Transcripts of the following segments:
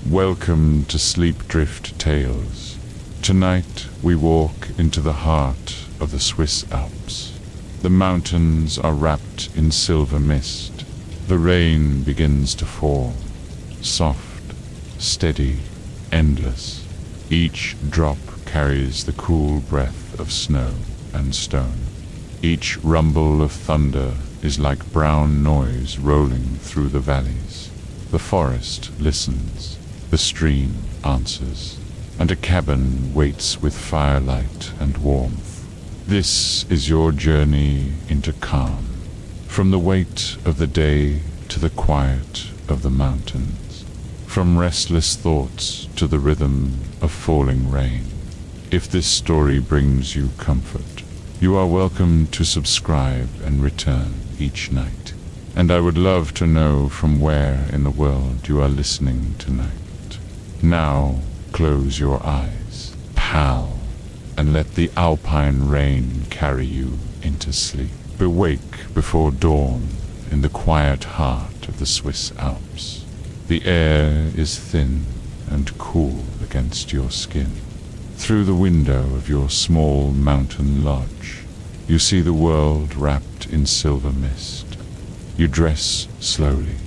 Welcome to Sleep Drift Tales. Tonight we walk into the heart of the Swiss Alps. The mountains are wrapped in silver mist. The rain begins to fall. Soft, steady, endless. Each drop carries the cool breath of snow and stone. Each rumble of thunder is like brown noise rolling through the valleys. The forest listens, the stream answers, and a cabin waits with firelight and warmth. This is your journey into calm, from the weight of the day to the quiet of the mountains, from restless thoughts to the rhythm of falling rain. If this story brings you comfort, you are welcome to subscribe and return each night. And I would love to know from where in the world you are listening tonight. Now, close your eyes, pal, and let the alpine rain carry you into sleep. Awake before dawn in the quiet heart of the Swiss Alps. The air is thin and cool against your skin. Through the window of your small mountain lodge, you see the world wrapped in silver mist. You dress slowly,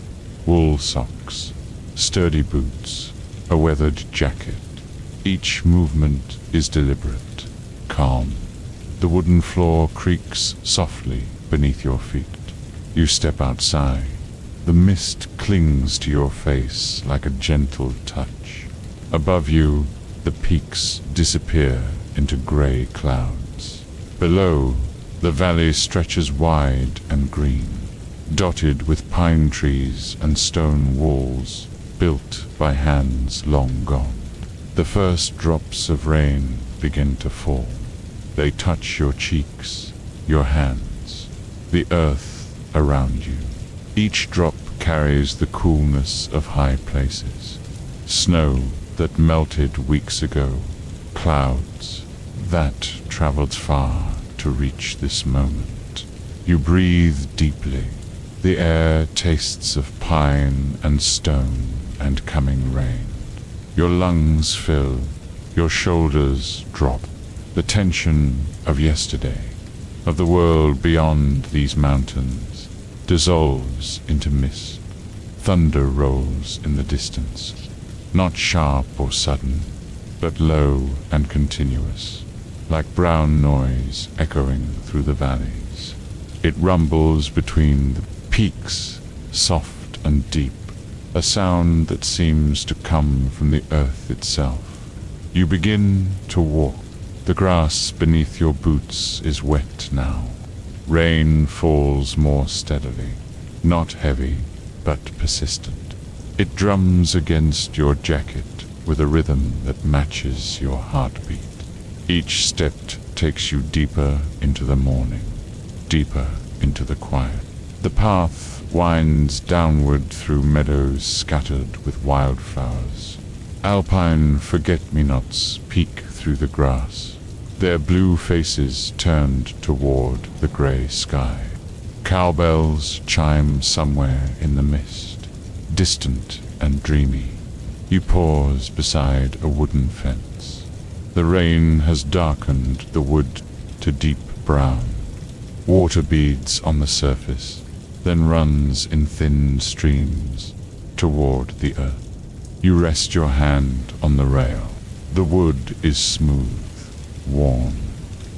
wool socks, sturdy boots, a weathered jacket. Each movement is deliberate, calm. The wooden floor creaks softly beneath your feet. You step outside. The mist clings to your face like a gentle touch. Above you, the peaks disappear into gray clouds. Below, the valley stretches wide and green, dotted with pine trees and stone walls built by hands long gone. The first drops of rain begin to fall. They touch your cheeks, your hands, the earth around you. Each drop carries the coolness of high places. Snow that melted weeks ago, clouds that traveled far to reach this moment. You breathe deeply. The air tastes of pine and stone and coming rain. Your lungs fill, your shoulders drop. The tension of yesterday, of the world beyond these mountains, dissolves into mist. Thunder rolls in the distance, not sharp or sudden, but low and continuous, like brown noise echoing through the valleys. It rumbles between the peaks, soft and deep, a sound that seems to come from the earth itself. You begin to walk. The grass beneath your boots is wet now. Rain falls more steadily, not heavy, but persistent. It drums against your jacket with a rhythm that matches your heartbeat. Each step takes you deeper into the morning, deeper into the quiet. The path winds downward through meadows scattered with wildflowers. Alpine forget-me-nots peek through the grass, their blue faces turned toward the gray sky. Cowbells chime somewhere in the mist, distant and dreamy. You pause beside a wooden fence. The rain has darkened the wood to deep brown. Water beads on the surface, then runs in thin streams toward the earth. You rest your hand on the rail. The wood is smooth, warm,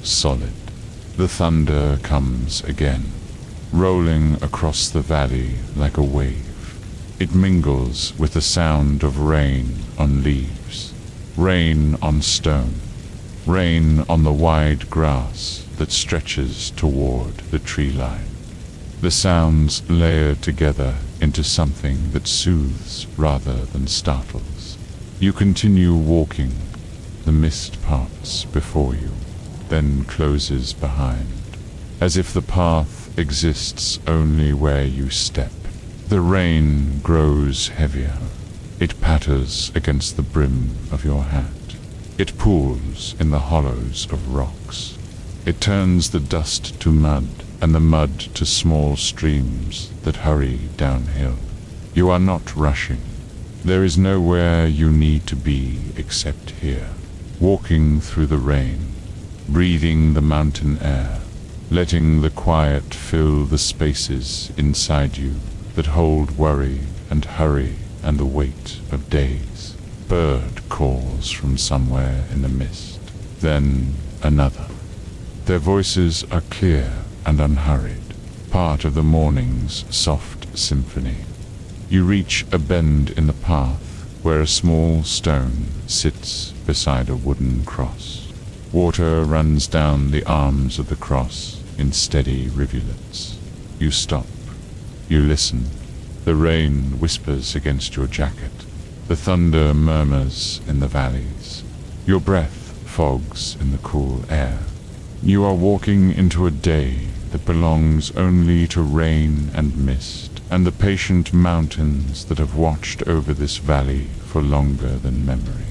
solid. The thunder comes again, rolling across the valley like a wave. It mingles with the sound of rain on leaves, rain on stone, rain on the wide grass that stretches toward the tree line. The sounds layer together into something that soothes rather than startles. You continue walking. The mist parts before you, then closes behind, as if the path exists only where you step. The rain grows heavier. It patters against the brim of your hat. It pools in the hollows of rocks. It turns the dust to mud, and the mud to small streams that hurry downhill. You are not rushing. There is nowhere you need to be except here, walking through the rain, breathing the mountain air, letting the quiet fill the spaces inside you that hold worry and hurry and the weight of days. Bird calls from somewhere in the mist, then another. Their voices are clear and unhurried, part of the morning's soft symphony. You reach a bend in the path where a small stone sits beside a wooden cross. Water runs down the arms of the cross in steady rivulets. You stop. You listen. The rain whispers against your jacket. The thunder murmurs in the valleys. Your breath fogs in the cool air. You are walking into a day that belongs only to rain and mist, and the patient mountains that have watched over this valley for longer than memory.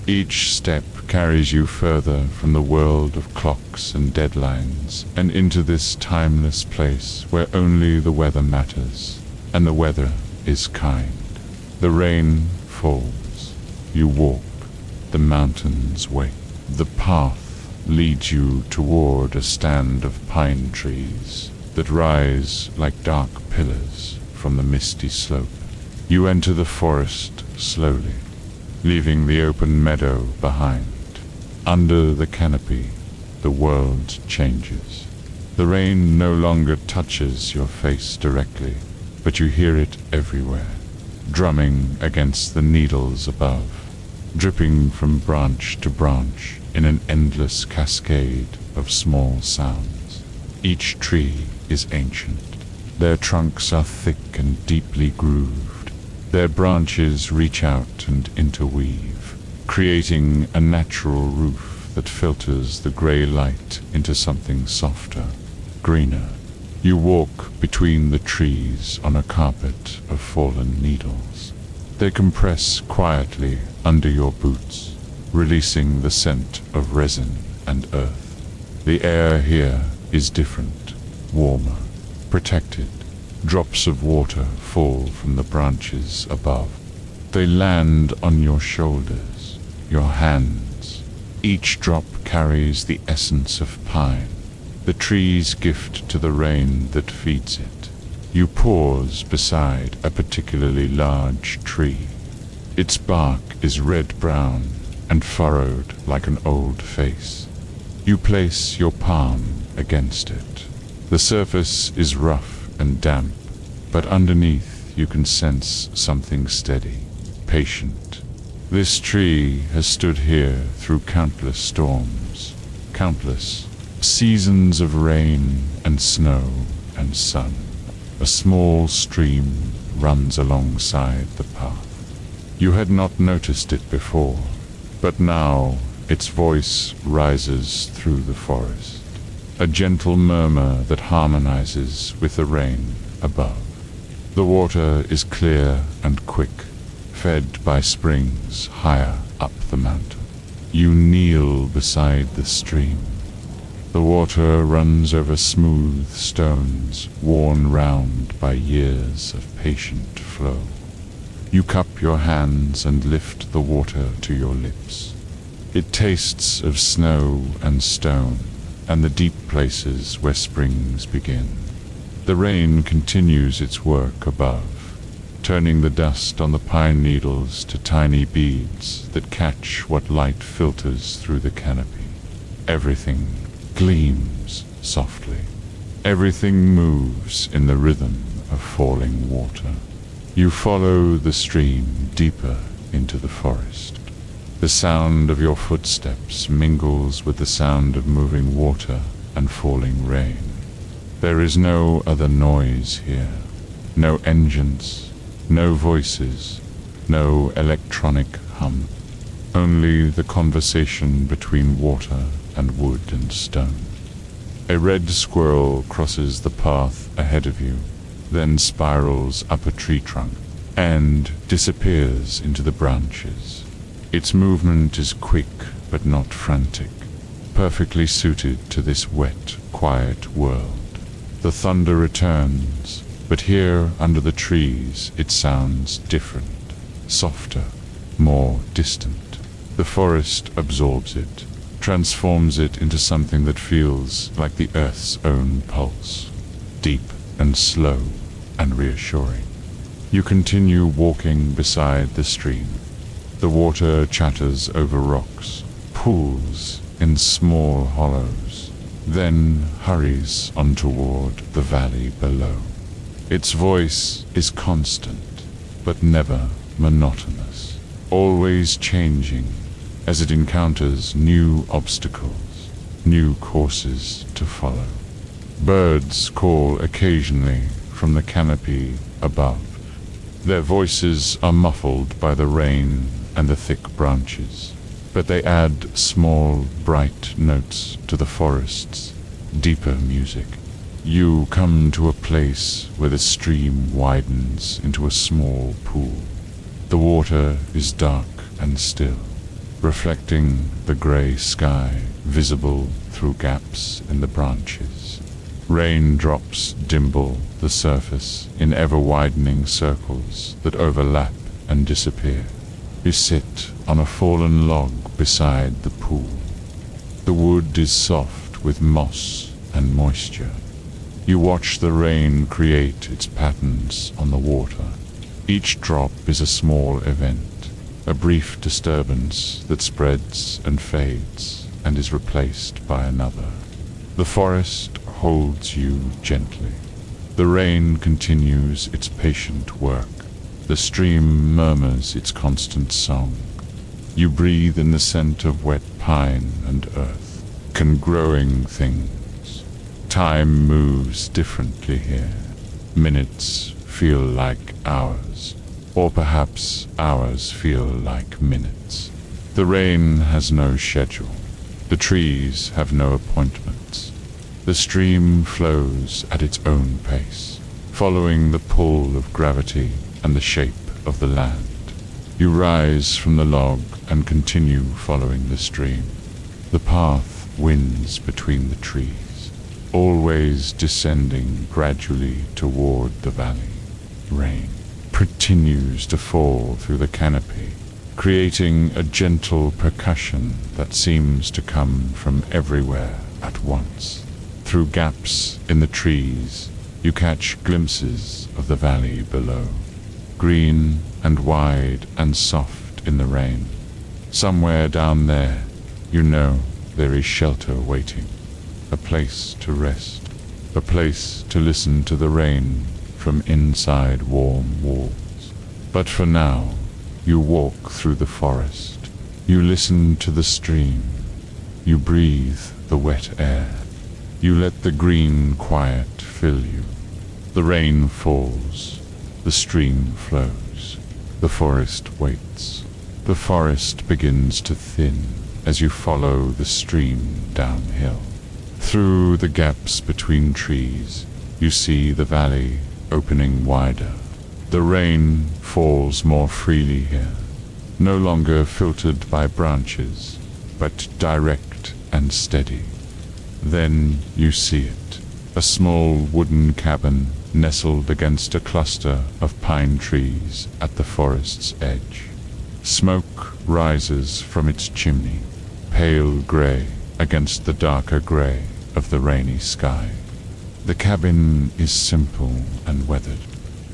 Each step carries you further from the world of clocks and deadlines and into this timeless place where only the weather matters, and the weather is kind. The rain falls. You walk. The mountains wait. The path leads you toward a stand of pine trees that rise like dark pillars from the misty slope. You enter the forest slowly, leaving the open meadow behind. Under the canopy, the world changes. The rain no longer touches your face directly, but you hear it everywhere, drumming against the needles above, dripping from branch to branch in an endless cascade of small sounds. Each tree is ancient. Their trunks are thick and deeply grooved. Their branches reach out and interweave, creating a natural roof that filters the gray light into something softer, greener. You walk between the trees on a carpet of fallen needles. They compress quietly under your boots, releasing the scent of resin and earth. The air here is different, warmer, protected. Drops of water fall from the branches above. They land on your shoulders, your hands. Each drop carries the essence of pine, the tree's gift to the rain that feeds it. You pause beside a particularly large tree. Its bark is red-brown and furrowed like an old face. You place your palm against it. The surface is rough and damp, but underneath you can sense something steady, patient. This tree has stood here through countless storms, countless seasons of rain and snow and sun. A small stream runs alongside the path. You had not noticed it before, but now its voice rises through the forest, a gentle murmur that harmonizes with the rain above. The water is clear and quick, fed by springs higher up the mountain. You kneel beside the stream. The water runs over smooth stones worn round by years of patient flow. You cup your hands and lift the water to your lips. It tastes of snow and stone and the deep places where springs begin. The rain continues its work above, turning the dust on the pine needles to tiny beads that catch what light filters through the canopy. Everything gleams softly. Everything moves in the rhythm of falling water. You follow the stream deeper into the forest. The sound of your footsteps mingles with the sound of moving water and falling rain. There is no other noise here. No engines, no voices, no electronic hum. Only the conversation between water and wood and stone. A red squirrel crosses the path ahead of you, then spirals up a tree trunk and disappears into the branches. Its movement is quick but not frantic, perfectly suited to this wet, quiet world. The thunder returns, but here under the trees it sounds different, softer, more distant. The forest absorbs it, transforms it into something that feels like the earth's own pulse, deep and slow and reassuring. You continue walking beside the stream. The water chatters over rocks, pools in small hollows, then hurries on toward the valley below. Its voice is constant, but never monotonous, always changing as it encounters new obstacles, new courses to follow. Birds call occasionally from the canopy above. Their voices are muffled by the rain and the thick branches, but they add small, bright notes to the forest's deeper music. You come to a place where the stream widens into a small pool. The water is dark and still, reflecting the gray sky visible through gaps in the branches. Raindrops dimple the surface in ever-widening circles that overlap and disappear. You sit on a fallen log beside the pool. The wood is soft with moss and moisture. You watch the rain create its patterns on the water. Each drop is a small event, a brief disturbance that spreads and fades and is replaced by another. The forest holds you gently. The rain continues its patient work. The stream murmurs its constant song. You breathe in the scent of wet pine and earth, growing things. Time moves differently here. Minutes feel like hours, or perhaps hours feel like minutes. The rain has no schedule. The trees have no appointments. The stream flows at its own pace, following the pull of gravity and the shape of the land. You rise from the log and continue following the stream. The path winds between the trees, always descending gradually toward the valley. Rain continues to fall through the canopy, creating a gentle percussion that seems to come from everywhere at once. Through gaps in the trees, you catch glimpses of the valley below, green and wide and soft in the rain. Somewhere down there, you know there is shelter waiting, a place to rest, a place to listen to the rain from inside warm walls. But for now, you walk through the forest. You listen to the stream. You breathe the wet air. You let the green quiet fill you. The rain falls. The stream flows. The forest waits. The forest begins to thin as you follow the stream downhill. Through the gaps between trees, you see the valley opening wider. The rain falls more freely here, no longer filtered by branches, but direct and steady. Then you see it, a small wooden cabin nestled against a cluster of pine trees at the forest's edge. Smoke rises from its chimney, pale gray against the darker gray of the rainy sky. The cabin is simple and weathered.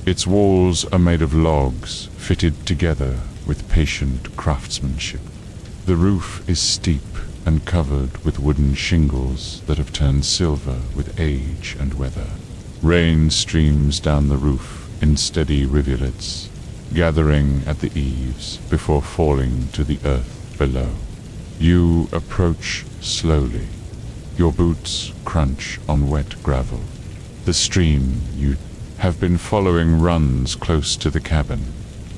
Its walls are made of logs fitted together with patient craftsmanship. The roof is steep and covered with wooden shingles that have turned silver with age and weather. Rain streams down the roof in steady rivulets, gathering at the eaves before falling to the earth below. You approach slowly. Your boots crunch on wet gravel. The stream you have been following runs close to the cabin,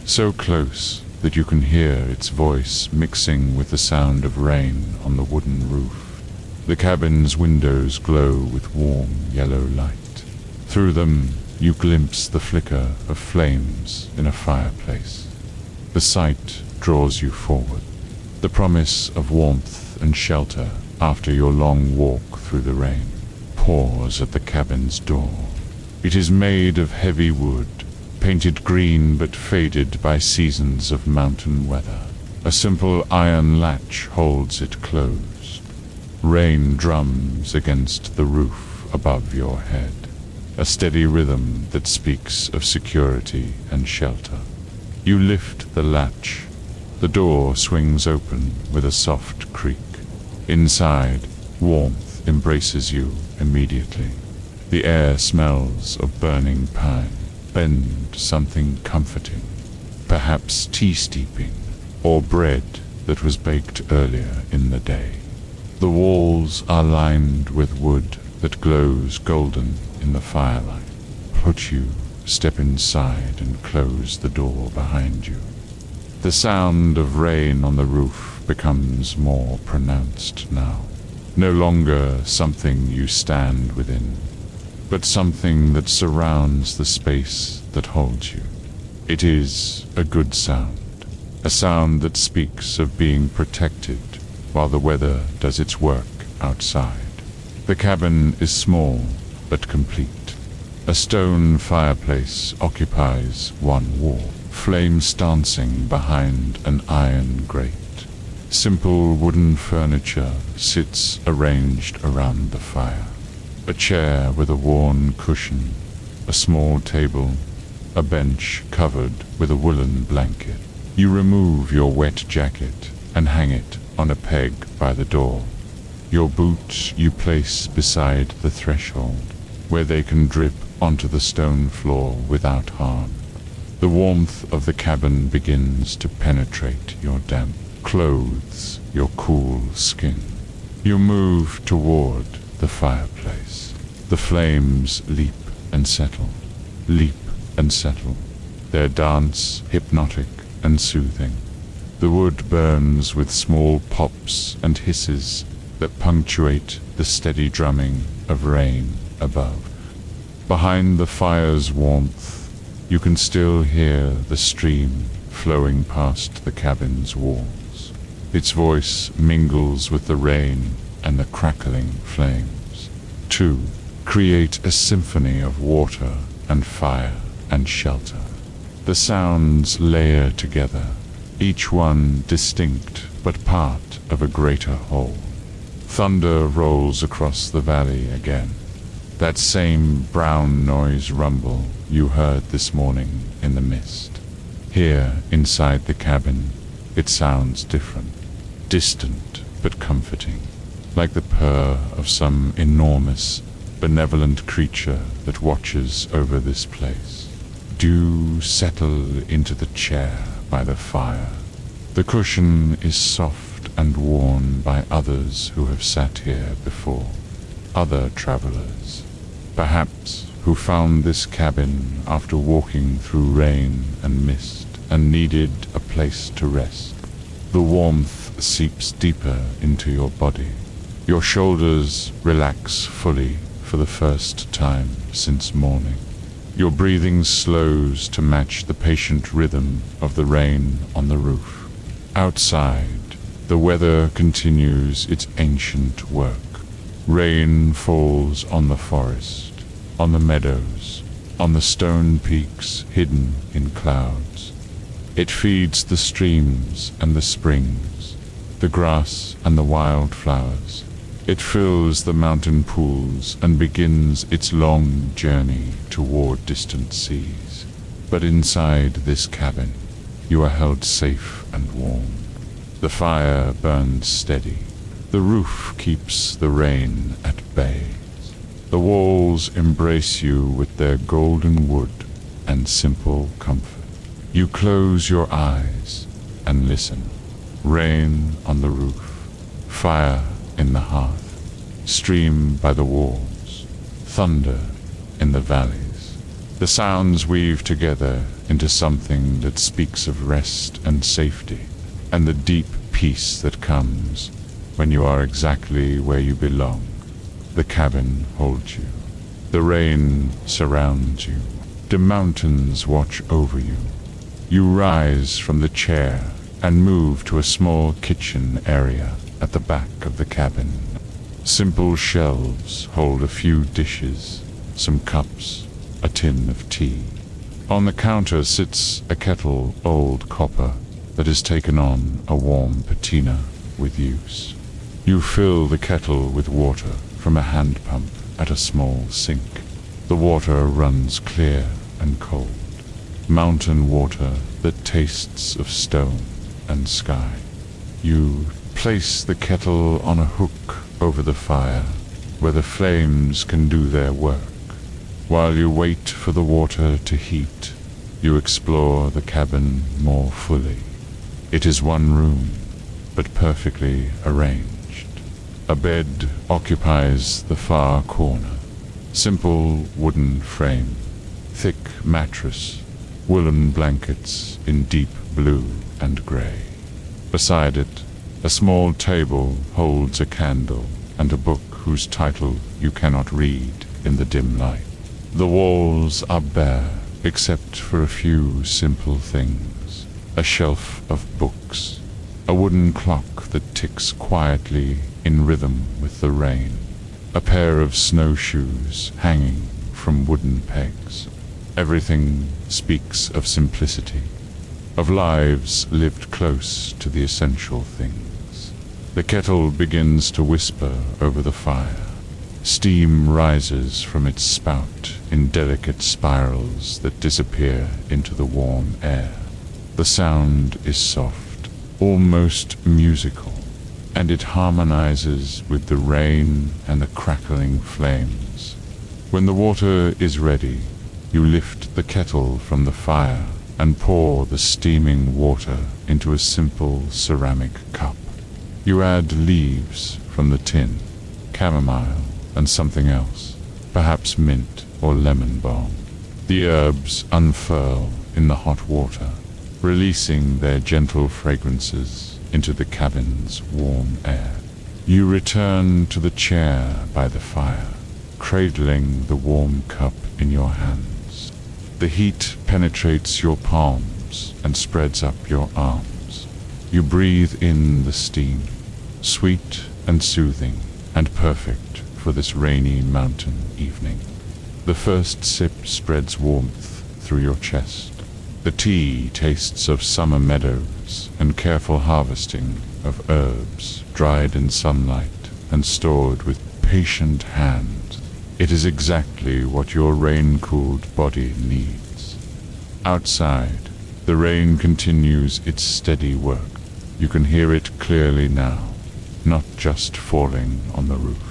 so close that you can hear its voice mixing with the sound of rain on the wooden roof. The cabin's windows glow with warm yellow light. Through them you glimpse the flicker of flames in a fireplace. The sight draws you forward, the promise of warmth and shelter after your long walk through the rain. Pause at the cabin's door. It is made of heavy wood, painted green but faded by seasons of mountain weather. A simple iron latch holds it closed. Rain drums against the roof above your head, a steady rhythm that speaks of security and shelter. You lift the latch. The door swings open with a soft creak. Inside, warmth embraces you immediately. The air smells of burning pine and something comforting, perhaps tea steeping or bread that was baked earlier in the day. The walls are lined with wood that glows golden in the firelight. You step inside and close the door behind you. The sound of rain on the roof becomes more pronounced now. No longer something you stand within, but something that surrounds the space that holds you. It is a good sound, a sound that speaks of being protected while the weather does its work outside. The cabin is small but complete. A stone fireplace occupies one wall, flames dancing behind an iron grate. Simple wooden furniture sits arranged around the fire. A chair with a worn cushion, a small table, a bench covered with a woolen blanket. You remove your wet jacket and hang it on a peg by the door. Your boots you place beside the threshold, where they can drip onto the stone floor without harm. The warmth of the cabin begins to penetrate your damp clothes, your cool skin. You move toward the fireplace. The flames leap and settle, leap and settle. Their dance hypnotic and soothing. The wood burns with small pops and hisses that punctuate the steady drumming of rain above. Behind the fire's warmth, you can still hear the stream flowing past the cabin's walls. Its voice mingles with the rain and the crackling flames. Two create a symphony of water and fire and shelter. The sounds layer together, each one distinct but part of a greater whole. Thunder rolls across the valley again. That same brown noise rumble you heard this morning in the mist. Here, inside the cabin, it sounds different, distant but comforting, like the purr of some enormous, benevolent creature that watches over this place. Do settle into the chair by the fire. The cushion is soft and worn by others who have sat here before, other travelers, perhaps who found this cabin after walking through rain and mist and needed a place to rest. The warmth seeps deeper into your body. Your shoulders relax fully for the first time since morning. Your breathing slows to match the patient rhythm of the rain on the roof. Outside, the weather continues its ancient work. Rain falls on the forest, on the meadows, on the stone peaks hidden in clouds. It feeds the streams and the springs, the grass and the wildflowers. It fills the mountain pools and begins its long journey toward distant seas. But inside this cabin, you are held safe and warm. The fire burns steady. The roof keeps the rain at bay. The walls embrace you with their golden wood and simple comfort. You close your eyes and listen. Rain on the roof, fire in the hearth, stream by the walls, thunder in the valleys. The sounds weave together into something that speaks of rest and safety, and the deep peace that comes when you are exactly where you belong. The cabin holds you. The rain surrounds you. The mountains watch over you. You rise from the chair and move to a small kitchen area at the back of the cabin. Simple shelves hold a few dishes, some cups, a tin of tea. On the counter sits a kettle, old copper, that has taken on a warm patina with use. You fill the kettle with water from a hand pump at a small sink. The water runs clear and cold, mountain water that tastes of stone and sky. You place the kettle on a hook over the fire, where the flames can do their work. While you wait for the water to heat, you explore the cabin more fully. It is one room, but perfectly arranged. A bed occupies the far corner. Simple wooden frame, thick mattress, woolen blankets in deep blue and gray. Beside it, a small table holds a candle and a book whose title you cannot read in the dim light. The walls are bare, except for a few simple things. A shelf of books, a wooden clock that ticks quietly in rhythm with the rain, a pair of snowshoes hanging from wooden pegs. Everything speaks of simplicity, of lives lived close to the essential things. The kettle begins to whisper over the fire. Steam rises from its spout in delicate spirals that disappear into the warm air. The sound is soft, almost musical, and it harmonizes with the rain and the crackling flames. When the water is ready, you lift the kettle from the fire and pour the steaming water into a simple ceramic cup. You add leaves from the tin, chamomile, and something else, perhaps mint or lemon balm. The herbs unfurl in the hot water, releasing their gentle fragrances into the cabin's warm air. You return to the chair by the fire, cradling the warm cup in your hands. The heat penetrates your palms and spreads up your arms. You breathe in the steam, sweet and soothing and perfect for this rainy mountain evening. The first sip spreads warmth through your chest. The tea tastes of summer meadows and careful harvesting of herbs dried in sunlight and stored with patient hands. It is exactly what your rain-cooled body needs. Outside, the rain continues its steady work. You can hear it clearly now, not just falling on the roof,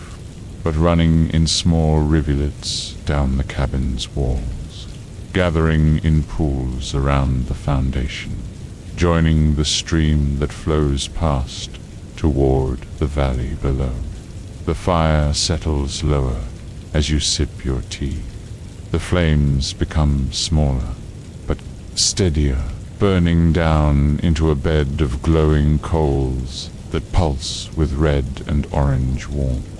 but running in small rivulets down the cabin's walls, gathering in pools around the foundation, joining the stream that flows past toward the valley below. The fire settles lower as you sip your tea. The flames become smaller, but steadier, burning down into a bed of glowing coals that pulse with red and orange warmth.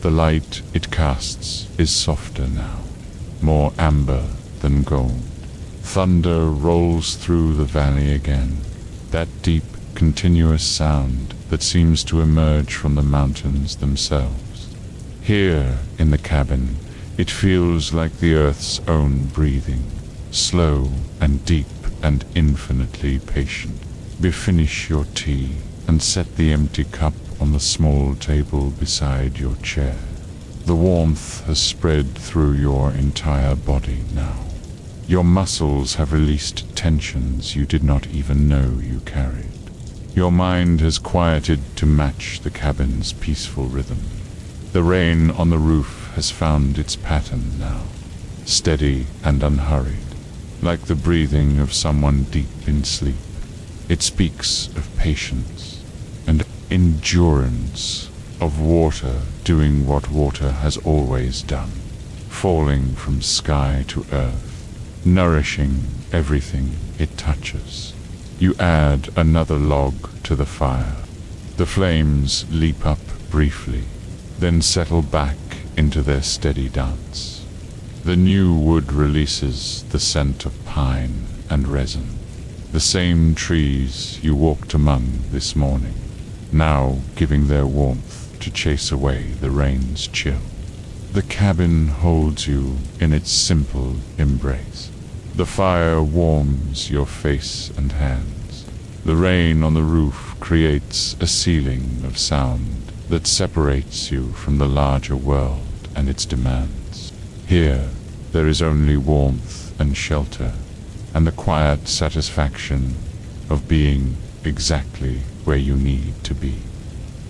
The light it casts is softer now, more amber than gold. Thunder rolls through the valley again, that deep, continuous sound that seems to emerge from the mountains themselves. Here, in the cabin, it feels like the earth's own breathing, slow and deep and infinitely patient. Finish your tea and set the empty cup on the small table beside your chair. The warmth has spread through your entire body now. Your muscles have released tensions you did not even know you carried. Your mind has quieted to match the cabin's peaceful rhythm. The rain on the roof has found its pattern now, steady and unhurried, like the breathing of someone deep in sleep. It speaks of patience and endurance, of water doing what water has always done, falling from sky to earth, nourishing everything it touches. You add another log to the fire. The flames leap up briefly, then settle back into their steady dance. The new wood releases the scent of pine and resin, the same trees you walked among this morning, now giving their warmth to chase away the rain's chill. The cabin holds you in its simple embrace. The fire warms your face and hands. The rain on the roof creates a ceiling of sound that separates you from the larger world and its demands. Here, there is only warmth and shelter, and the quiet satisfaction of being exactly where you need to be.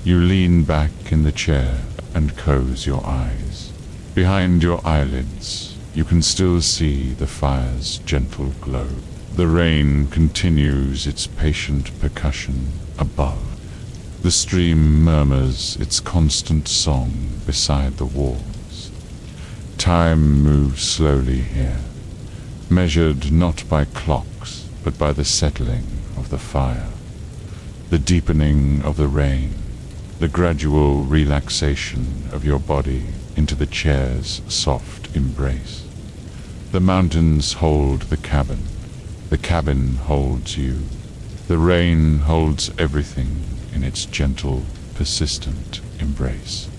You lean back in the chair and close your eyes. Behind your eyelids, you can still see the fire's gentle glow. The rain continues its patient percussion above. The stream murmurs its constant song beside the walls. Time moves slowly here, measured not by clocks, but by the settling of the fire, the deepening of the rain, the gradual relaxation of your body into the chair's soft embrace. The mountains hold the cabin holds you. The rain holds everything in its gentle, persistent embrace.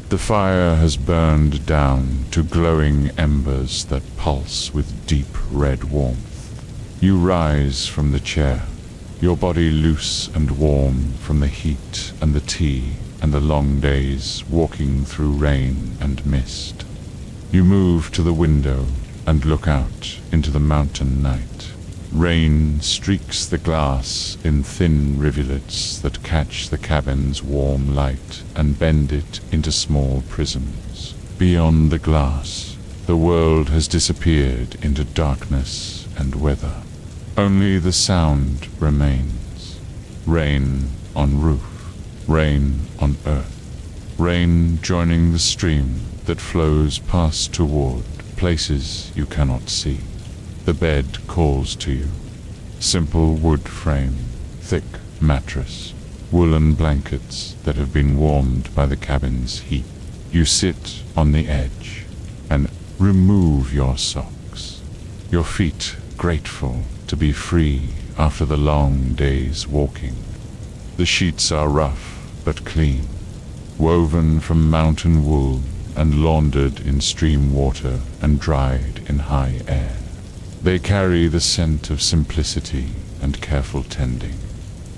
The fire has burned down to glowing embers that pulse with deep red warmth. You rise from the chair, your body loose and warm from the heat and the tea and the long days walking through rain and mist. You move to the window and look out into the mountain night. Rain streaks the glass in thin rivulets that catch the cabin's warm light and bend it into small prisms. Beyond the glass, the world has disappeared into darkness and weather. Only the sound remains. Rain on roof, rain on earth, rain joining the stream that flows past toward places you cannot see. The bed calls to you. Simple wood frame, thick mattress, woolen blankets that have been warmed by the cabin's heat. You sit on the edge and remove your socks, your feet grateful to be free after the long day's walking. The sheets are rough but clean, woven from mountain wool and laundered in stream water and dried in high air. They carry the scent of simplicity and careful tending.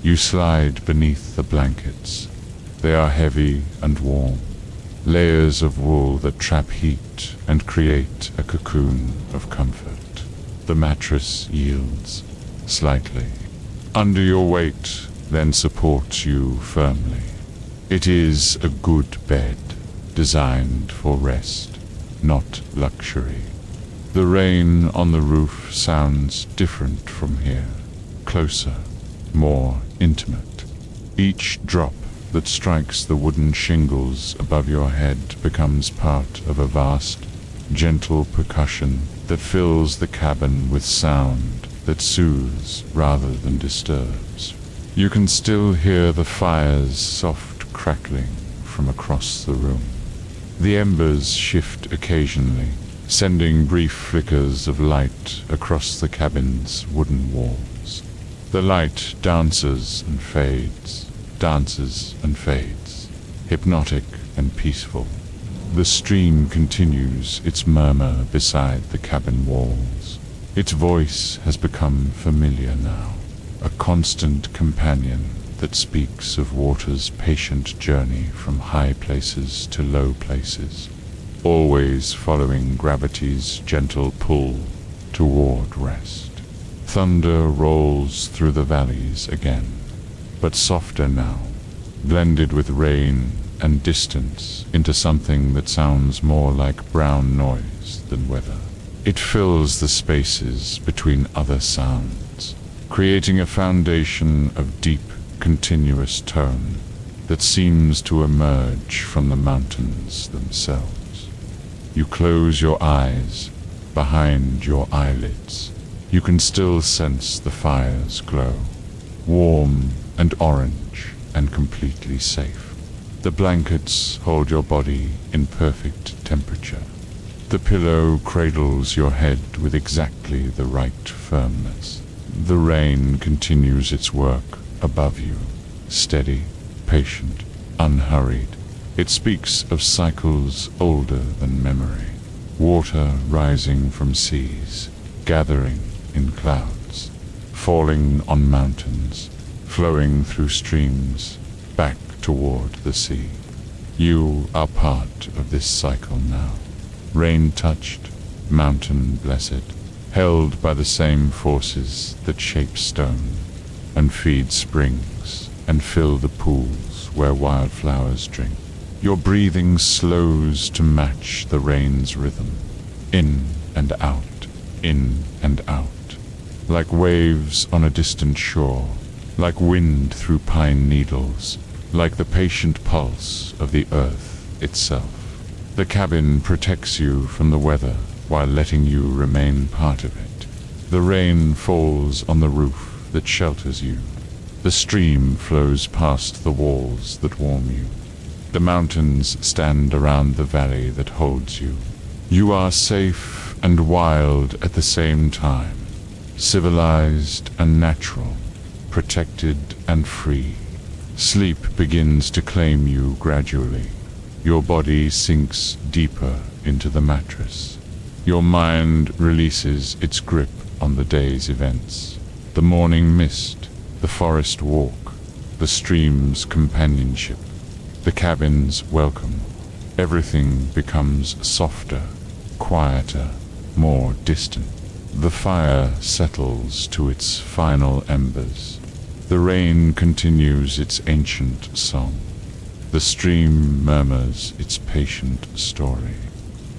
You slide beneath the blankets. They are heavy and warm, layers of wool that trap heat and create a cocoon of comfort. The mattress yields slightly. Under your weight, then supports you firmly. It is a good bed, designed for rest, not luxury. The rain on the roof sounds different from here, closer, more intimate. Each drop that strikes the wooden shingles above your head becomes part of a vast, gentle percussion that fills the cabin with sound that soothes rather than disturbs. You can still hear the fire's soft crackling from across the room. The embers shift occasionally, sending brief flickers of light across the cabin's wooden walls. The light dances and fades, hypnotic and peaceful. The stream continues its murmur beside the cabin walls. Its voice has become familiar now, a constant companion that speaks of water's patient journey from high places to low places, always following gravity's gentle pull toward rest. Thunder rolls through the valleys again, but softer now, blended with rain and distance into something that sounds more like brown noise than weather. It fills the spaces between other sounds, creating a foundation of deep, continuous tone that seems to emerge from the mountains themselves. You close your eyes. Behind your eyelids, you can still sense the fire's glow, warm and orange and completely safe. The blankets hold your body in perfect temperature. The pillow cradles your head with exactly the right firmness. The rain continues its work above you, steady, patient, unhurried. It speaks of cycles older than memory. Water rising from seas, gathering in clouds, falling on mountains, flowing through streams, back toward the sea. You are part of this cycle now. Rain-touched, mountain-blessed, held by the same forces that shape stone, and feed springs, and fill the pools where wildflowers drink. Your breathing slows to match the rain's rhythm, in and out, in and out, like waves on a distant shore, like wind through pine needles, like the patient pulse of the earth itself. The cabin protects you from the weather while letting you remain part of it. The rain falls on the roof that shelters you. The stream flows past the walls that warm you. The mountains stand around the valley that holds you. You are safe and wild at the same time, civilized and natural, protected and free. Sleep begins to claim you gradually. Your body sinks deeper into the mattress. Your mind releases its grip on the day's events. The morning mist, the forest walk, the stream's companionship, the cabin's welcome. Everything becomes softer, quieter, more distant. The fire settles to its final embers. The rain continues its ancient song. The stream murmurs its patient story.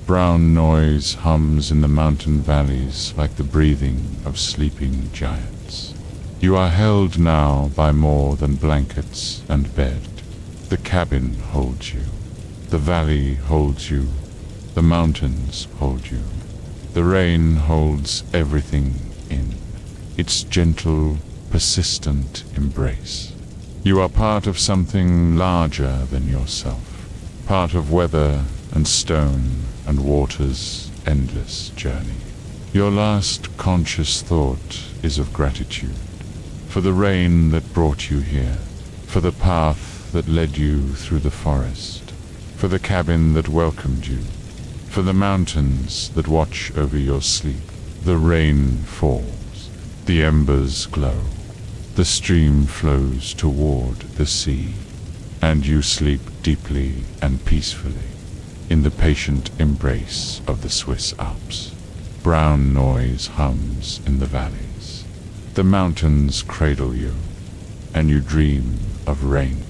Brown noise hums in the mountain valleys like the breathing of sleeping giants. You are held now by more than blankets and bed. The cabin holds you. The valley holds you. The mountains hold you. The rain holds everything in its gentle, persistent embrace. You are part of something larger than yourself, part of weather and stone and water's endless journey. Your last conscious thought is of gratitude for the rain that brought you here, for the path that led you through the forest, for the cabin that welcomed you, for the mountains that watch over your sleep. The rain falls, the embers glow, the stream flows toward the sea, and you sleep deeply and peacefully in the patient embrace of the Swiss Alps. Brown noise hums in the valleys. The mountains cradle you, and you dream of rain.